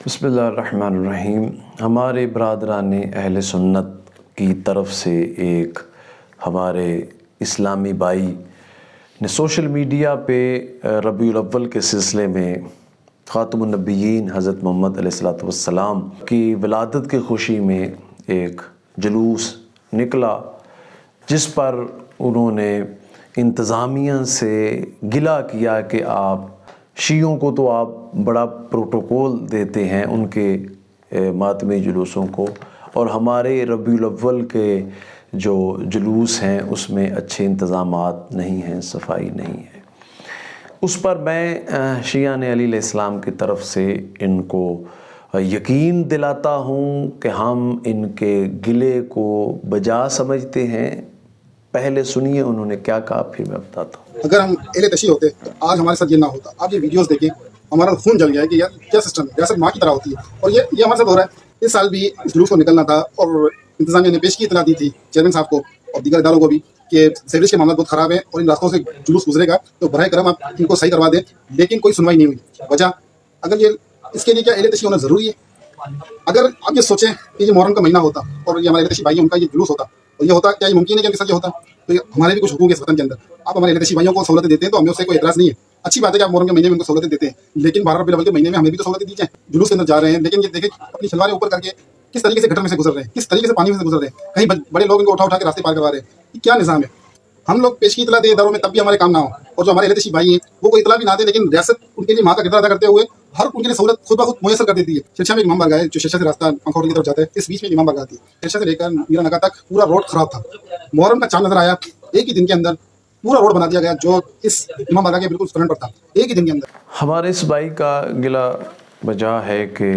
بسم اللہ الرحمن الرحیم۔ ہمارے برادران اہل سنت کی طرف سے ایک ہمارے اسلامی بھائی نے سوشل میڈیا پہ ربیع الاول کے سلسلے میں خاتم النبیین حضرت محمد علیہ السلام کی ولادت کی خوشی میں ایک جلوس نکلا، جس پر انہوں نے انتظامیہ سے گلہ کیا کہ آپ شیعوں کو تو آپ بڑا پروٹوکول دیتے ہیں ان کے ماتمی جلوسوں کو، اور ہمارے ربیع الاول کے جو جلوس ہیں اس میں اچھے انتظامات نہیں ہیں، صفائی نہیں ہے۔ اس پر میں شیعہ علی علیہ السلام کی طرف سے ان کو یقین دلاتا ہوں کہ ہم ان کے گلے کو بجا سمجھتے ہیں۔ پہلے سنیے انہوں نے کیا کہا، پھر میں بتاتا ہوں۔ اگر ہم اہل تشیع ہوتے تو آج ہمارے ساتھ یہ نہ ہوتا۔ آپ یہ ویڈیوز دیکھیں، ہمارا خون جل گیا ہے کہ یار کیا سسٹم ہے، ریاست ماں کی طرح ہوتی ہے، اور یہ ہمارے ساتھ ہو رہا ہے۔ اس سال بھی اس جلوس کو نکلنا تھا اور انتظامیہ نے پیش کی اطلاع دی تھی چیئرمین صاحب کو اور دیگر اداروں کو بھی کہ سیوریج کے معاملات بہت خراب ہیں اور ان راستوں سے جلوس گزرے گا، تو براہ کرم آپ ان کو صحیح کروا دیں، لیکن کوئی سنوائی نہیں ہوئی۔ وجہ اگر یہ اس کے لیے کیا اہل تشیع ہونا ضروری ہے؟ اگر آپ یہ سوچیں کہ یہ محرم کا مہینہ ہوتا اور یہ ہمارے اہل تشیع بھائی ہیں ان کا یہ جلوس ہوتا اور یہ ہوتا، کیا یہ ممکن ہے کہ ان کے ساتھ یہ ہوتا؟ تو ہمارے بھی کچھ حقوق ہے اس وطن کے اندر۔ آپ ہمارے اہل تشیع بھائیوں کو سہولتیں دیتے ہیں تو ہمیں اس سے کوئی اعتراض نہیں ہے، اچھی بات ہے کہ آپ محرم کے مہینے میں ان کو سہولتیں دیتے ہیں، لیکن 12 ربیع الاول کے مہینے میں ہمیں بھی تو سہولتیں دی جائیں۔ جلوس کے اندر جا رہے ہیں لیکن یہ دیکھیں اپنی شلواریں اوپر کر کے کس طریقے سے گٹر میں سے گزر رہے ہیں، کس طریقے سے پانی میں سے گزر رہے ہیں، کہیں بڑے لوگ ان کو اٹھا کے راستے پار کروا رہے ہیں۔ یہ کیا نظام ہے؟ ہم لوگ پیش کی اطلاع دیں اداروں میں تب بھی ہمارے کام نہ ہو، اور جو ہمارے اہل تشیع بھائی ہیں وہ کوئی اطلاع بھی نہ دیں، لیکن ریاست ان کے لیے ماں کا کردار ادا کرتے ہوئے ہر ان کے لیے سہولت خود بخود میسر کر دیتی ہے۔ شرشا میں ایک امام بارگاہ ہے جو شرشا سے راستہ پنکھوڑی کی طرف جاتا ہے، اس بیچ میں ایک امام بارگاہ آتی ہے۔ شرشا سے لے کر میرا نگا تک پورا روڈ خراب تھا، محرم کا چاند نظر آیا، ایک ہی دن کے اندر پورا روڈ بنا دیا گیا جو اس امام بارگاہ کے بالکل فرنٹ پر تھا، ایک ہی دن کے اندر۔ ہمارے اس بھائی کا گلہ بجا ہے کہ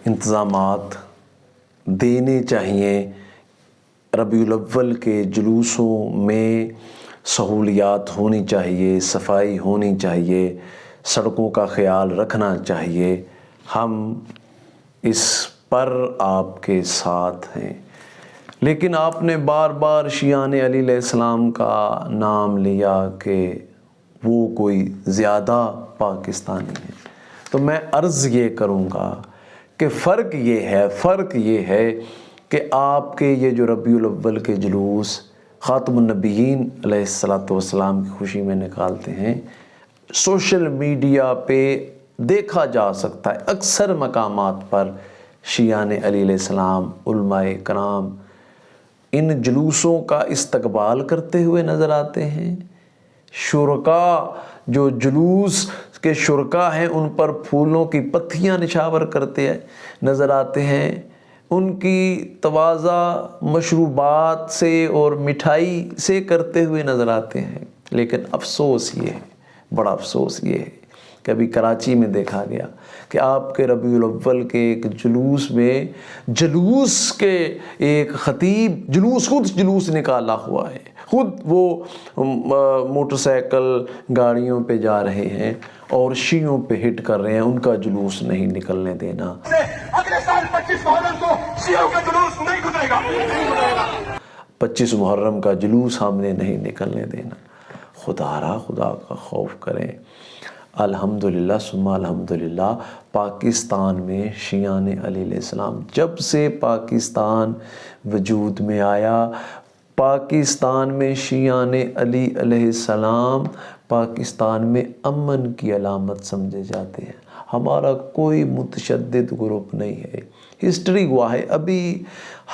انتظامات دینے چاہیے، ربیع الاول کے جلوسوں میں سہولیات ہونی چاہیے، صفائی ہونی چاہیے، سڑکوں کا خیال رکھنا چاہیے۔ ہم اس پر آپ کے ساتھ ہیں، لیکن آپ نے بار بار شیعہ علی علیہ السلام کا نام لیا کہ وہ کوئی زیادہ پاکستانی ہے، تو میں عرض یہ کروں گا کہ فرق یہ ہے کہ آپ کے یہ جو ربیع الاول کے جلوس خاتم النبیین علیہ السلام کی خوشی میں نکالتے ہیں، سوشل میڈیا پہ دیکھا جا سکتا ہے اکثر مقامات پر شیعہ علی علیہ السلام، علماء کرام ان جلوسوں کا استقبال کرتے ہوئے نظر آتے ہیں۔ شرکاء جو جلوس کے شرکاء ہیں ان پر پھولوں کی پتیاں نچھاور کرتے نظر آتے ہیں، ان کی تواضع مشروبات سے اور مٹھائی سے کرتے ہوئے نظر آتے ہیں۔ لیکن افسوس یہ ہے، بڑا افسوس یہ ہے کہ ابھی کراچی میں دیکھا گیا کہ آپ کے ربیع الاول کے ایک جلوس میں جلوس کے ایک خطیب خود جلوس نکالا ہوا ہے، خود وہ موٹر سائیکل گاڑیوں پہ جا رہے ہیں اور شیعوں پہ ہٹ کر رہے ہیں، ان کا جلوس نہیں نکلنے دینا۔ اگلے سال 25 محرم کو شیعوں کا جلوس نہیں گزرے گا، 25 محرم کا جلوس ہم نے نہیں نکلنے دینا۔ خدا کا خوف کریں۔ الحمدللہ ثم الحمدللہ، پاکستان میں شیعہ علی علیہ السلام جب سے پاکستان وجود میں آیا، پاکستان میں شیعہ علی علیہ السلام پاکستان میں امن کی علامت سمجھے جاتے ہیں۔ ہمارا کوئی متشدد گروپ نہیں ہے، ہسٹری گواہ ہے، ابھی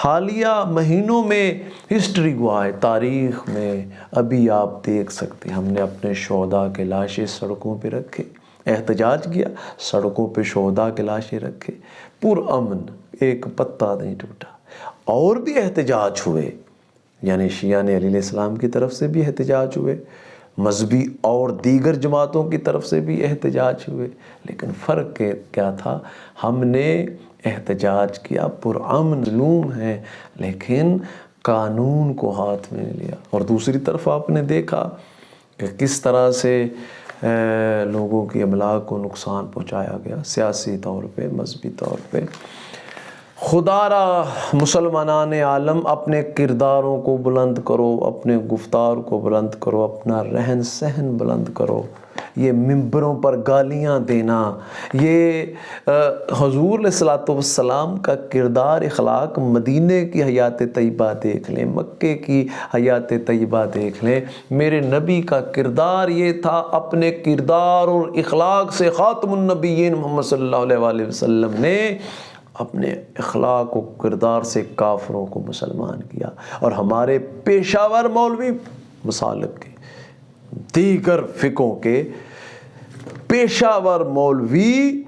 حالیہ مہینوں میں ہسٹری گواہ ہے، تاریخ میں ابھی آپ دیکھ سکتے ہیں ہم نے اپنے شہداء کے لاشیں سڑکوں پہ رکھے، احتجاج کیا، سڑکوں پہ شہداء کے لاشیں رکھے، پرامن، ایک پتا نہیں ٹوٹا۔ اور بھی احتجاج ہوئے، یعنی شیعہ علی علیہ السلام کی طرف سے بھی احتجاج ہوئے، مذہبی اور دیگر جماعتوں کی طرف سے بھی احتجاج ہوئے، لیکن فرق کیا تھا؟ ہم نے احتجاج کیا، پرامن مظلوم ہیں، لیکن قانون کو ہاتھ میں لیا۔ اور دوسری طرف آپ نے دیکھا کہ کس طرح سے لوگوں کی املاک کو نقصان پہنچایا گیا، سیاسی طور پہ، مذہبی طور پہ۔ خدا را مسلمانان عالم، اپنے کرداروں کو بلند کرو، اپنے گفتار کو بلند کرو، اپنا رہن سہن بلند کرو۔ یہ ممبروں پر گالیاں دینا، یہ حضور علیہ الصلوۃ والسلام کا کردار اخلاق، مدینے کی حیات طیبہ دیکھ لیں، مکے کی حیات طیبہ دیکھ لیں، میرے نبی کا کردار یہ تھا، اپنے کردار اور اخلاق سے خاتم النبیین محمد صلی اللہ علیہ وآلہ وسلم نے اپنے اخلاق و کردار سے کافروں کو مسلمان کیا۔ اور ہمارے پیشہ ور مولوی مسالک کے، دیگر فقہوں کے پیشہ ور مولوی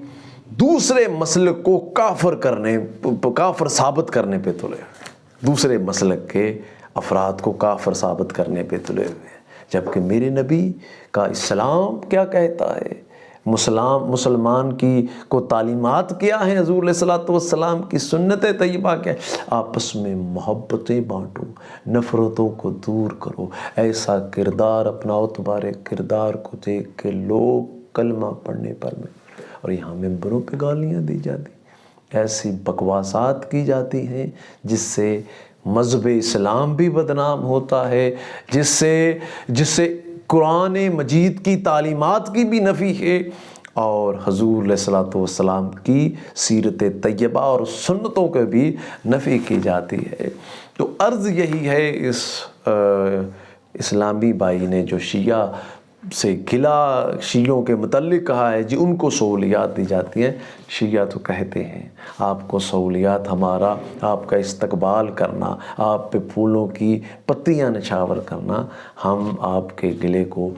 دوسرے مسلک کو کافر ثابت کرنے پہ تلے ہوئے، دوسرے مسلک کے افراد کو کافر ثابت کرنے پہ تلے ہوئے ہیں، جبکہ میرے نبی کا اسلام کیا کہتا ہے، مسلمان کی کو تعلیمات کیا ہیں، حضور علیہ الصلوۃ والسلام کی سنت طیبہ کیا ہے، آپس میں محبتیں بانٹو، نفرتوں کو دور کرو، ایسا کردار اپناؤ تمہارے کردار کو دیکھ کے لوگ کلمہ پڑھنے پر میں، اور یہاں ممبروں پہ گالیاں دی جاتی، ایسی بکواسات کی جاتی ہیں جس سے مذہب اسلام بھی بدنام ہوتا ہے، جس سے قرآن مجید کی تعلیمات کی بھی نفی ہے، اور حضور علیہ الصلوۃ والسلام کی سیرت طیبہ اور سنتوں کے بھی نفی کی جاتی ہے۔ تو عرض یہی ہے، اس اسلامی بھائی نے جو شیعہ سے گلا شیعوں کے متعلق کہا ہے، جی ان کو سہولیات دی جاتی ہیں، شیعہ تو کہتے ہیں آپ کو سہولیات، ہمارا آپ کا استقبال کرنا، آپ پہ پھولوں کی پتیاں نچھاور کرنا، ہم آپ کے گلے کو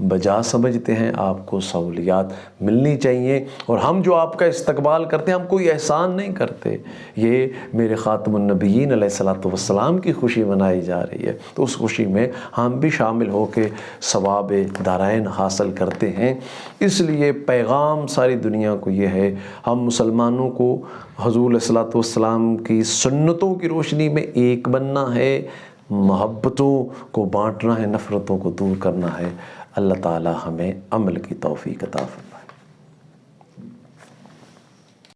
بجا سمجھتے ہیں، آپ کو سہولیات ملنی چاہیے، اور ہم جو آپ کا استقبال کرتے ہیں ہم کوئی احسان نہیں کرتے، یہ میرے خاتم النبیین علیہ الصلوۃ والسلام کی خوشی منائی جا رہی ہے، تو اس خوشی میں ہم بھی شامل ہو کے ثواب دارین حاصل کرتے ہیں۔ اس لیے پیغام ساری دنیا کو یہ ہے، ہم مسلمانوں کو حضور علیہ الصلوۃ والسلام کی سنتوں کی روشنی میں ایک بننا ہے، محبتوں کو بانٹنا ہے، نفرتوں کو دور کرنا ہے۔ اللہ تعالی ہمیں عمل کی توفیق عطا فرمائے۔